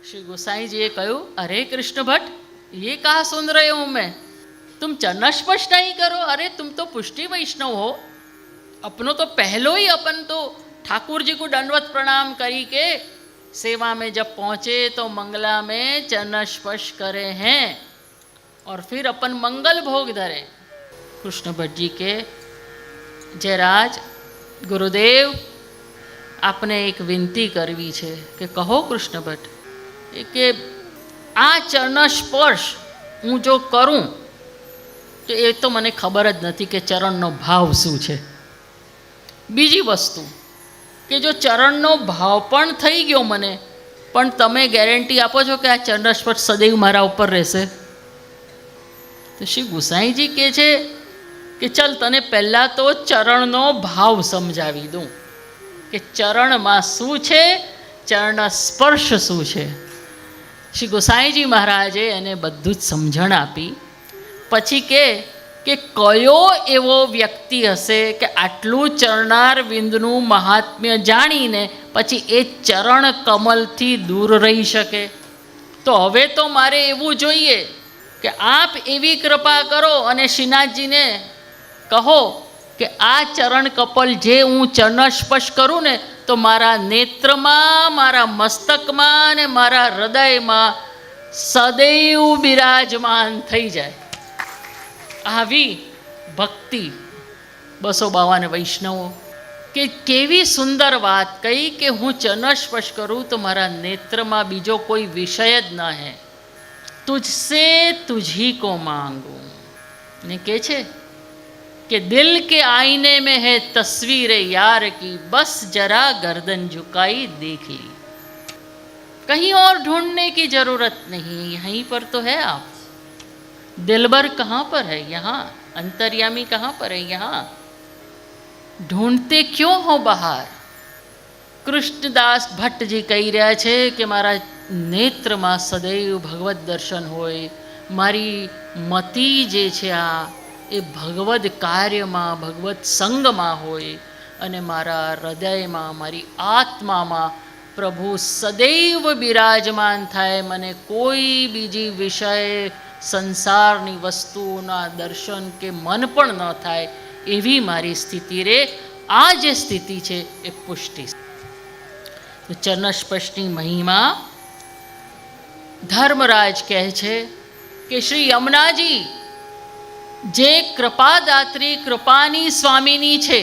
श्री गोसाई जी कहू, अरे कृष्ण भट्ट, ये कहा सुन रहे हूं मैं, तुम चरण स्पर्श नहीं करो। अरे तुम तो पुष्टि वैष्णव हो। अपनो तो पहलो ही अपन तो ठाकुर जी को दंडवत प्रणाम करी के सेवा में जब पहुँचे तो मंगला में चरण स्पर्श करे हैं और फिर अपन मंगल भोग धरे। कृष्ण भट्ट जी के, जयराज गुरुदेव, आपने एक विनती करवी छे कि कहो कृष्ण भट्ट કે આ ચરણ સ્પર્શ હું જો કરું તો એ તો મને ખબર જ નથી કે ચરણનો ભાવ શું છે. બીજી વસ્તુ કે જો ચરણનો ભાવ પણ થઈ ગયો મને, પણ તમે ગેરંટી આપો છો કે આ ચરણ સ્પર્શ સદૈવ મારા ઉપર રહેશે? તો શ્રી ગુસાઈજી કહે છે કે ચલ તને પહેલાં તો ચરણનો ભાવ સમજાવી દઉં કે ચરણમાં શું છે, ચરણ સ્પર્શ શું છે. શ્રી ગોસાઈજી મહારાજે એને બધું જ સમજણ આપી. પછી કે કયો એવો વ્યક્તિ હશે કે આટલું ચરણાર વિંદનું મહાત્મ્ય જાણીને પછી એ ચરણ કમલથી દૂર રહી શકે? તો હવે તો મારે એવું જોઈએ કે આપ એવી કૃપા કરો અને શ્રીનાથજીને કહો કે આ ચરણ કપલ જે હું ચરણ સ્પર્શ કરું ને તો મારા નેત્રમાં, મારા મસ્તકમાં અને મારા હૃદયમાં સદૈવ બિરાજમાન થઈ જાય. આવી ભક્તિ 252 વૈષ્ણવો કે કેવી સુંદર વાત કહી કે હું ચરણ સ્પર્શ કરું તો મારા નેત્રમાં બીજો કોઈ વિષય જ ન હે. તુજસે તુझी को मांगू. ને કહે છે कि दिल के आईने में है तस्वीर यार की, बस जरा गर्दन झुकाई देख ली. कहीं और ढूंढने की जरूरत नहीं, यहीं पर तो है आप. दिलबर कहाँ पर है? यहाँ. अंतर्यामी कहाँ पर है? यहाँ. ढूंढते क्यों हो बाहर? કૃષ્ણદાસ ભટ્ટજી કહી રહ્યા છે કે મારા નેત્રમાં સદૈવ ભગવત દર્શન હોય, મારી મતિ જે છે આ એ ભગવદ કાર્યમાં, ભગવત સંગમાં હોય અને મારા હૃદયમાં, મારી આત્મામાં પ્રભુ સદૈવ બિરાજમાન થાય. મને કોઈ બીજી વિષય સંસારની વસ્તુઓના દર્શન કે મન પણ ન થાય એવી મારી સ્થિતિ રે. આ જે સ્થિતિ છે એ પુષ્ટિ. તો ચરણ સ્પર્શની મહિમા ધર્મરાજ કહે છે કે શ્રી યમુનાજી જે કૃપાદાત્રી, કૃપાની સ્વામીની છે,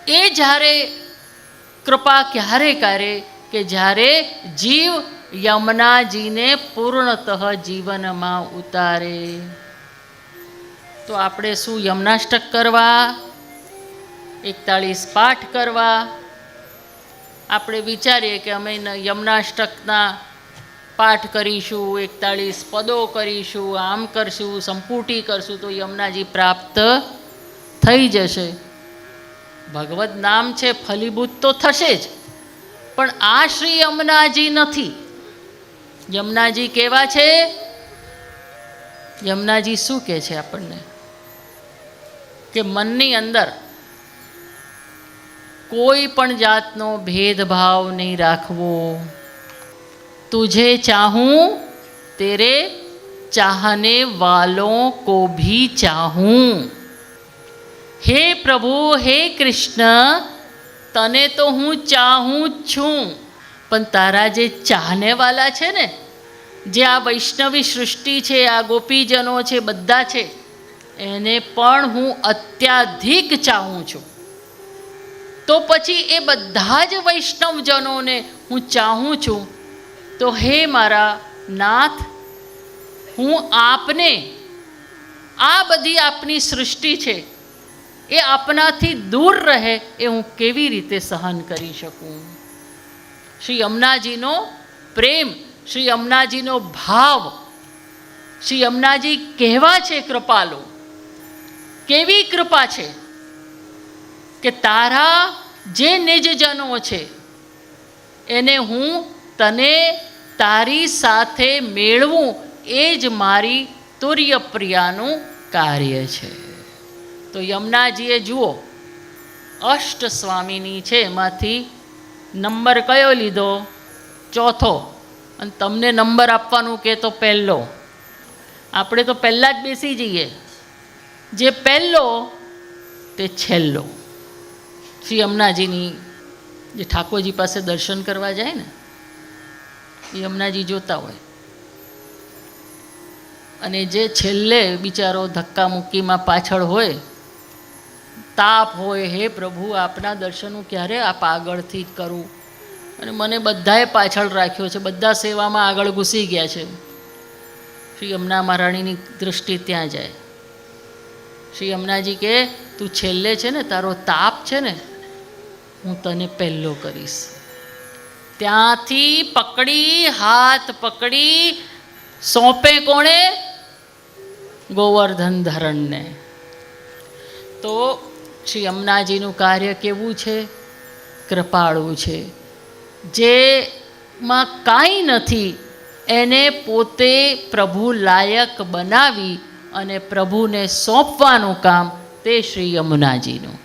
એ જ્યારે કૃપા ક્યારે કરે કે જ્યારે જીવ યમુનાજીને પૂર્ણતઃ જીવનમાં ઉતારે. તો આપણે શું યમુનાષ્ટક કરવા, 41 પાઠ કરવા? આપણે વિચારીએ કે અમે યમુનાષ્ટકના પાઠ કરીશું, 41 પદો કરીશું, આમ કરશું, સંપૂટી કરશું તો યમુનાજી પ્રાપ્ત થઈ જશે. ભગવદ નામ છે, ફલીભૂત તો થશે જ, પણ આ શ્રી યમુનાજી નથી. યમુનાજી કેવા છે? યમુનાજી શું કહે છે આપણને કે મનની અંદર કોઈ પણ જાતનો ભેદભાવ નહીં રાખવો. तुझे चाहूं तेरे चाहने वालों को भी चाहूं. हे प्रभु, हे कृष्ण, तने तो હું ચાહું જ છું, પણ તારા જે ચાહનેવાલા છે ને, જે આ વૈષ્ણવી સૃષ્ટિ છે, આ ગોપીજનો છે, બધા છે, એને પણ હું અત્યાધિક ચાહું છું. તો પછી એ બધા જ વૈષ્ણવજનોને હું ચાહું છું. તો હે મારા નાથ, હું આપને, આ બધી આપની સૃષ્ટિ છે એ આપનાથી દૂર રહે એ હું કેવી રીતે સહન કરી શકું? શ્રી યમુનાજીનો પ્રેમ, શ્રી યમુનાજીનો ભાવ, શ્રી યમુનાજી કહેવા છે કૃપાલુ. કેવી કૃપા છે કે તારા જે નિજજનો છે એને હું તને તારી સાથે મેળવું, એ જ મારી તુર્ય પ્રિયાનું કાર્ય છે. તો યમુનાજીએ જુઓ અષ્ટ સ્વામીની છે, એમાંથી નંબર કયો લીધો? ચોથો. અને તમને નંબર આપવાનું કે તો પહેલો. આપણે તો પહેલાં જ બેસી જઈએ. જે પહેલો તે છેલ્લો. શ્રી યમુનાજીની જે ઠાકોરજી પાસે દર્શન કરવા જાય ને, એ યમુનાજી જોતા હોય. અને જે છેલ્લે બિચારો ધક્કા મુક્કીમાં પાછળ હોય, તાપ હોય, હે પ્રભુ આપના દર્શન ક્યારે આપ આગળથી કરું, અને મને બધાએ પાછળ રાખ્યો છે, બધા સેવામાં આગળ ઘૂસી ગયા છે. શ્રી યમુના મહારાણીની દૃષ્ટિ ત્યાં જાય. શ્રી યમુનાજી કહે, તું છેલ્લે છે ને, તારો તાપ છે ને, હું તને પહેલો કરીશ. ત્યાંથી પકડી, હાથ પકડી સોંપે કોણે? ગોવર્ધન ધરણને. તો શ્રી યમુનાજીનું કાર્ય કેવું છે? કૃપાળુ છે. જેમાં કાંઈ નથી એને પોતે પ્રભુ લાયક બનાવી અને પ્રભુને સોંપવાનું કામ તે શ્રી યમુનાજીનું.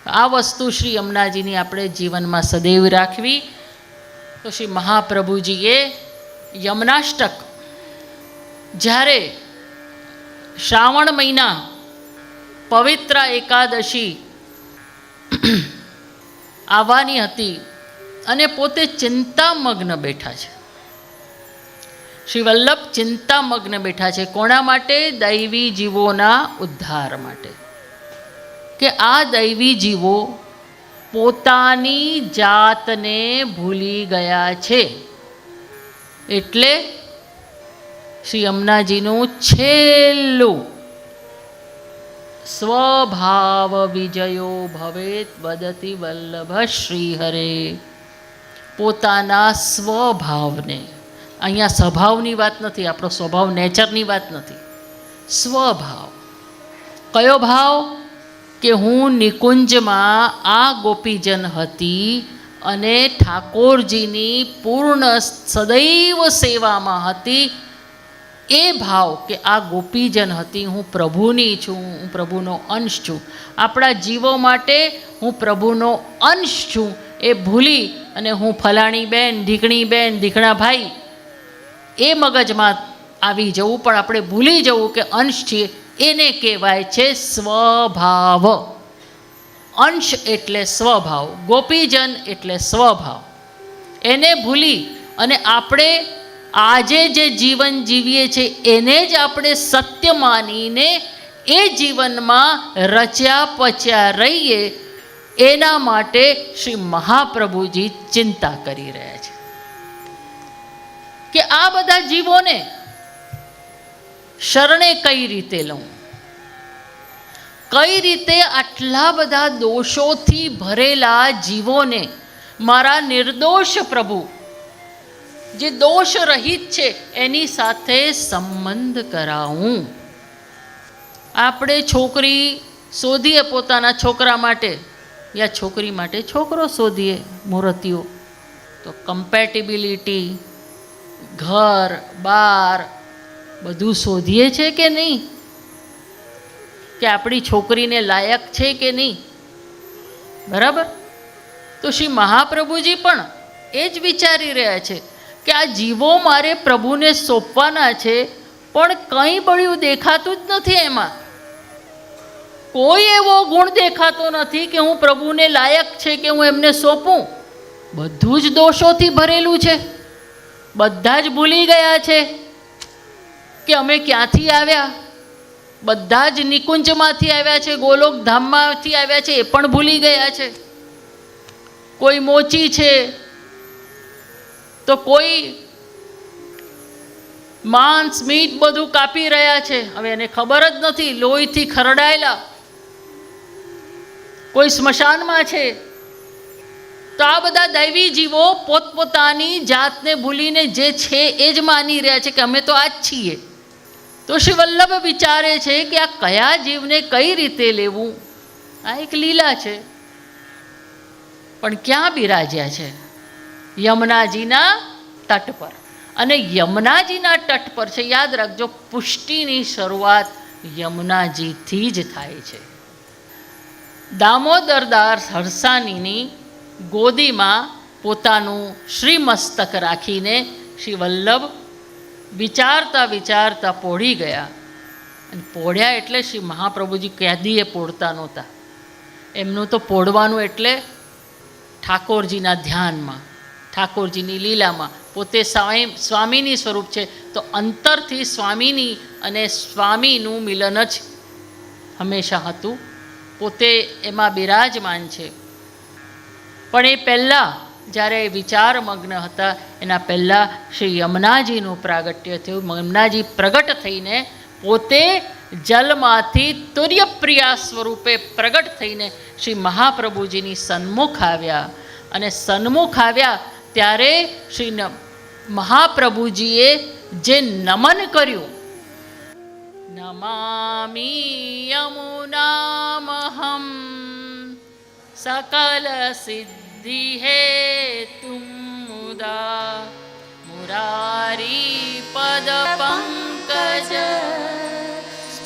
આ વસ્તુ શ્રી યમુનાજીની આપણે જીવનમાં સદૈવ રાખવી. તો શ્રી મહાપ્રભુજીએ યમુનાષ્ટક જ્યારે શ્રાવણ મહિના પવિત્ર એકાદશી આવવાની હતી અને પોતે ચિંતામગ્ન બેઠા છે. શ્રી વલ્લભ ચિંતામગ્ન બેઠા છે. કોના માટે? દૈવી જીવોના ઉદ્ધાર માટે. કે આ દૈવી જીવો પોતાની જાતને ભૂલી ગયા છે. એટલે શ્રી યમુનાજીનું છેલ્લું સ્વભાવ વિજયો ભવેત વદતિ વલ્લભ શ્રી હરે. પોતાના સ્વભાવને, અહીંયા સ્વભાવની વાત નથી, આપણો સ્વભાવ નેચરની વાત નથી, સ્વભાવ. કયો ભાવ? કે હું નિકુંજમાં આ ગોપીજન હતી અને ઠાકોરજીની પૂર્ણ સદૈવ સેવામાં હતી. એ ભાવ કે આ ગોપીજન હતી, હું પ્રભુની છું, હું પ્રભુનો અંશ છું, આપણા જીવો માટે હું પ્રભુનો અંશ છું, એ ભૂલી અને હું ફલાણી બેન, ઢીકણી બેન, ઢીકણા ભાઈ એ મગજમાં આવી જવું, પણ આપણે ભૂલી જવું કે અંશ છીએ. એને કહેવાય છે સ્વભાવ. અંશ એટલે સ્વભાવ, ગોપીજન એટલે સ્વભાવ. એને ભૂલી અને આપણે આજે જે જીવન જીવીએ છીએ એને જ આપણે સત્ય માનીને એ જીવનમાં રચ્યા પચ્યા રહીએ, એના માટે શ્રી મહાપ્રભુજી ચિંતા કરી રહ્યા છે કે આ બધા જીવોને શરણે કઈ રીતે લઉં, કઈ રીતે આટલા બધા દોષોથી ભરેલા જીવોને મારા નિર્દોષ પ્રભુ જે દોષ રહિત છે એની સાથે સંબંધ કરાવું. આપણે છોકરી શોધીએ પોતાના છોકરા માટે યા છોકરી માટે છોકરો શોધીએ મૂર્તિઓ, તો કમ્પેટિબિલિટી, ઘર બાર બધું શોધીએ છે કે નહીં, કે આપણી છોકરીને લાયક છે કે નહીં? બરાબર. તો શ્રી મહાપ્રભુજી પણ એ જ વિચારી રહ્યા છે કે આ જીવો મારે પ્રભુને સોંપવાના છે, પણ કંઈ બળ્યું દેખાતું જ નથી. એમાં કોઈ એવો ગુણ દેખાતો નથી કે હું પ્રભુને લાયક છે કે હું એમને સોંપું. બધું જ દોષોથી ભરેલું છે. બધા જ ભૂલી ગયા છે કે અમે ક્યાંથી આવ્યા. બધા જ નિકુંજમાંથી આવ્યા છે, ગોલોક ધામમાંથી આવ્યા છે, એ પણ ભૂલી ગયા છે. કોઈ મોચી છે તો કોઈ માંસ મીટ બધું કાપી રહ્યા છે, હવે એને ખબર જ નથી, લોહીથી ખરડાયેલા. કોઈ સ્મશાનમાં છે. તો આ બધા દૈવી જીવો પોતપોતાની જાતને ભૂલીને જે છે એ જ માની રહ્યા છે કે અમે તો આ જ છીએ. તો શ્રી વલ્લભ વિચારે છે કે આ કયા જીવને કઈ રીતે લેવું. આ એક લીલા છે. પણ ક્યાં બિરાજ્યા છે? યમુનાજીના તટ પર. અને યમુનાજીના તટ પર છે, યાદ રાખજો, પુષ્ટિની શરૂઆત યમુનાજીથી જ થાય છે. દામોદરદાસ હરસાણીની ગોદીમાં પોતાનું શ્રીમસ્તક રાખીને શ્રી વલ્લભ વિચારતા વિચારતા પોઢી ગયા. અને પોઢ્યા એટલે શ્રી મહાપ્રભુજી ક્યાદીએ પોઢતા નહોતા. એમનું તો પોઢવાનું એટલે ઠાકોરજીના ધ્યાનમાં, ઠાકોરજીની લીલામાં. પોતે સ્વામીની સ્વરૂપ છે, તો અંતરથી સ્વામીની અને સ્વામીનું મિલન જ હંમેશા હતું. પોતે એમાં બિરાજમાન છે. પણ એ પહેલાં જ્યારે વિચારમગ્ન હતા એના પહેલાં શ્રી યમુનાજીનું પ્રાગટ્ય થયું. યમુનાજી પ્રગટ થઈને પોતે જલમાંથી તુર્યપ્રિયા સ્વરૂપે પ્રગટ થઈને શ્રી મહાપ્રભુજીની સન્મુખ આવ્યા. અને સન્મુખ આવ્યા ત્યારે શ્રી મહાપ્રભુજીએ જે નમન કર્યું, નમામિ યમુનામહં સકલ સિદ્ધિ હેતુમ મુદા મુરારી પદ પંકજ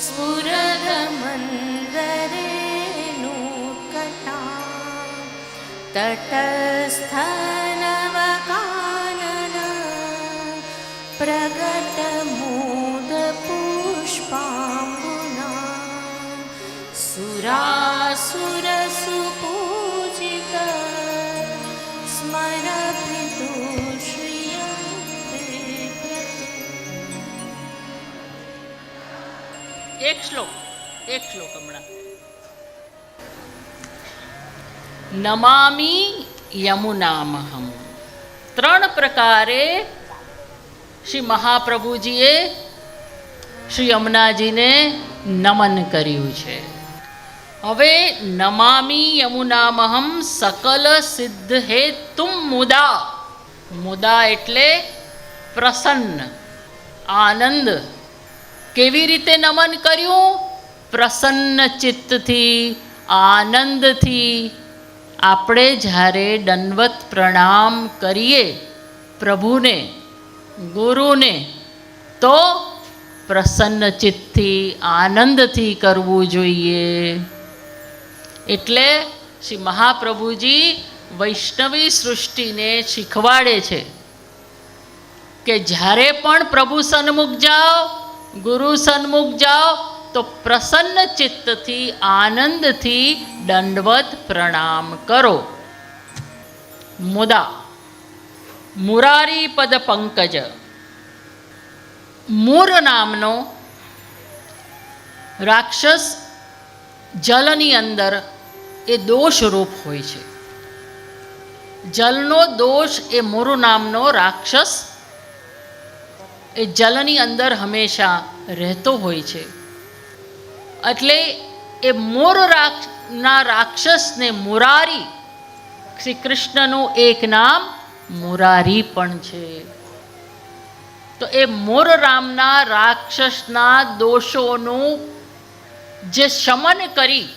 સ્ફુરદ મંદરેણુકટા તટસ્થનવકાનન પ્રગટ મૂદ પુષ્પાંબુના સુરાસુર સુપૂજિત સ્મરપિતુ શ્રિયં એક શ્લોક હમણાં. નમામિ યમુનામહં. 3 પ્રકારે શ્રી મહાપ્રભુજીએ શ્રી યમુનાજીને નમન કર્યું છે. હવે નમામિ યમુનામહં સકલ સિદ્ધ હેતુમ મુદા. મુદા એટલે પ્રસન્ન, આનંદ. કેવી રીતે નમન કર્યું? પ્રસન્ન ચિત્તથી, આનંદથી. આપણે જ્યારે દંડવત પ્રણામ કરીએ પ્રભુને, ગુરુને, તો પ્રસન્ન ચિત્તથી, આનંદથી કરવું જોઈએ. એટલે શ્રી મહાપ્રભુજી વૈષ્ણવી સૃષ્ટિને શીખવાડે છે કે જ્યારે પણ પ્રભુ સન્મુખ જાઓ, ગુરુ સન્મુખ જાઓ, તો પ્રસન્ન ચિત્તથી, આનંદથી દંડવત પ્રણામ કરો. મુદા મુરારી પદ પંકજ. મૂર નામનો રાક્ષસ જલની અંદર એ દોષરૂપ હોય છે. જલનો દોષ એ મૂર નામનો રાક્ષસ એ જલની અંદર હંમેશા રહેતો હોય છે. એટલે એ મૂર ના રાક્ષસને મુરારી, શ્રી કૃષ્ણનું એક નામ મુરારી પણ છે. તો એ મૂર રામના રાક્ષસના દોષોનું જે શમન કરી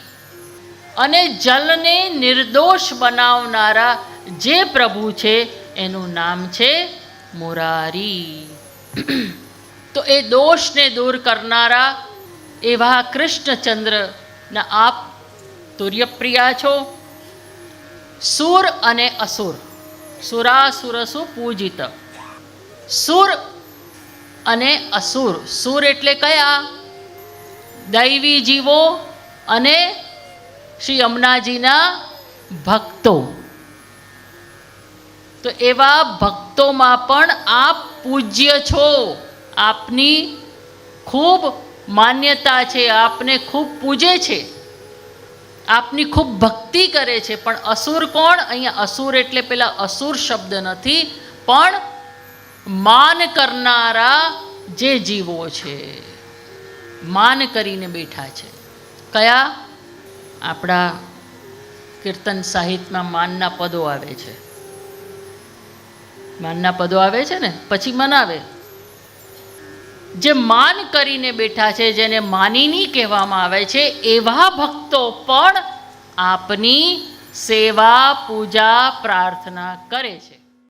અને જલને નિર્દોષ બનાવનારા જે પ્રભુ છે એનું નામ છે મુરારી. તો એ દોષને દૂર કરનારા એવા કૃષ્ણચંદ્રના આપ તુર્યપ્રિયા છો. સુર અને અસુર, સુરાસુરસુ પૂજિત. સુર અને અસુર. સુર એટલે કયા? દૈવી જીવો અને શ્રી યમુનાજીના ભક્તો. તો એવા ભક્તોમાં પણ આપ પૂજ્ય છો. આપની ખૂબ માન્યતા છે, આપને ખૂબ પૂજે છે, આપની ખૂબ ભક્તિ કરે છે. પણ અસુર કોણ? અહીંયા અસુર એટલે પેલા અસુર શબ્દ નથી, પણ માન કરનારા જે જીવો છે, માન કરીને બેઠા છે. કયા? આપણા કીર્તન સાહિત્યમાં માનના પદો આવે છે. માનના પદો આવે છે ને, પછી મનાવે. જે માન કરીને બેઠા છે, જેને માનીની કહેવામાં આવે છે, એવા ભક્તો પણ આપની સેવા, પૂજા, પ્રાર્થના કરે છે.